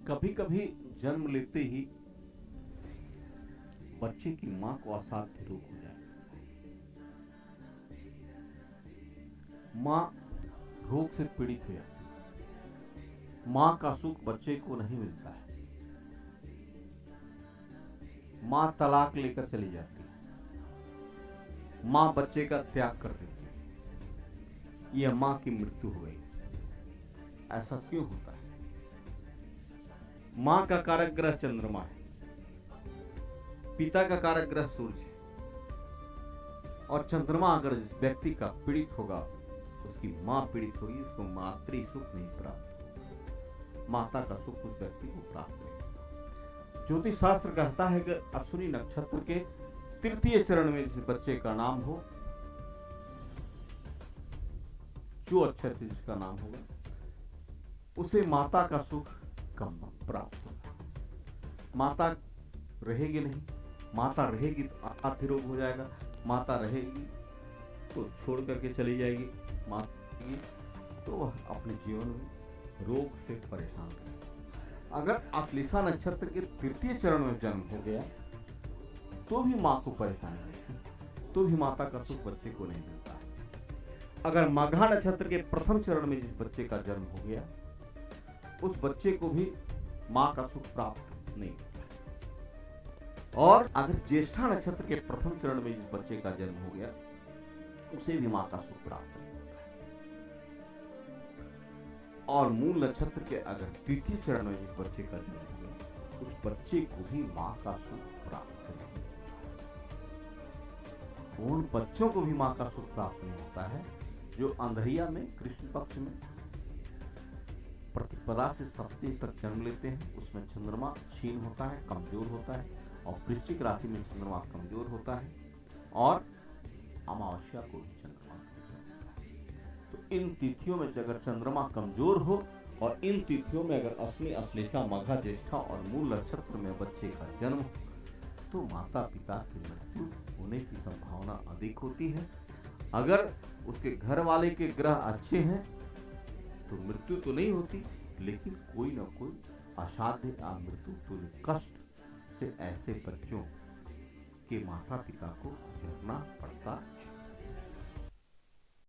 कभी कभी जन्म लेते ही बच्चे की मां को असाध्य रोग हो जाता है। मां रोग से पीड़ित हो जाती है। मां का सुख बच्चे को नहीं मिलता है। मां तलाक लेकर चली जाती है। मां बच्चे का त्याग कर देती है। यह मां की मृत्यु हो गई। ऐसा क्यों होता है? मां का कारक ग्रह चंद्रमा है, पिता का कारक ग्रह सूर्य है, और चंद्रमा अगर जिस व्यक्ति का पीड़ित होगा, उसकी मां पीड़ित होगी, उसको मातृ सुख नहीं प्राप्त, माता का सुख उस व्यक्ति को प्राप्त नहीं। ज्योतिष शास्त्र कहता है कि अश्विनी नक्षत्र के तृतीय चरण में जिस बच्चे का नाम हो, जो अक्षर से जिसका नाम होगा, उसे माता का सुख कम प्राप्त होगा। माता रहेगी नहीं, माता रहेगी तो असाध्य रोग हो जाएगा, माता रहेगी तो छोड़ करके चली जाएगी, माता तो वह अपने जीवन में रोग से परेशान रहेगा। अगर अश्लेषा नक्षत्र के तृतीय चरण में जन्म हो गया तो भी मां को परेशानी है, तो भी माता का सुख बच्चे को नहीं मिलता है। अगर मघा नक्षत्र के प्रथम चरण में जिस बच्चे का जन्म हो गया, उस बच्चे को भी मां का सुख प्राप्त नहीं होता। और अगर ज्येष्ठा नक्षत्र के प्रथम चरण में जिस बच्चे का जन्म हो गया, उसे भी मां का सुख प्राप्त नहीं होता है। और मूल नक्षत्र के अगर द्वितीय चरण में जिस बच्चे का जन्म हो गया, उस बच्चे को भी मां का सुख प्राप्त नहीं होता। उन बच्चों को भी मां का सुख प्राप्त नहीं होता है जो अंधरिया में कृष्ण पक्ष में प्रतिपदा से सप्तमी तक जन्म लेते हैं। उसमें चंद्रमा क्षीण होता है, कमजोर होता है, और वृश्चिक राशि में चंद्रमा कमजोर होता है, और अमावस्या को भी चंद्रमा कमजोर होता है। तो इन तिथियों में अगर चंद्रमा कमजोर हो, और इन तिथियों में अगर अश्विनी, अश्लेषा, मघा, ज्येष्ठा और मूल नक्षत्र में बच्चे का जन्म हो, तो माता पिता की मृत्यु होने की संभावना अधिक होती है। अगर उसके घर वाले के ग्रह अच्छे हैं तो मृत्यु तो नहीं होती, लेकिन कोई ना कोई असाध्य मृत्यु तुल्य कष्ट से ऐसे बच्चों के माता पिता को गुजरना पड़ता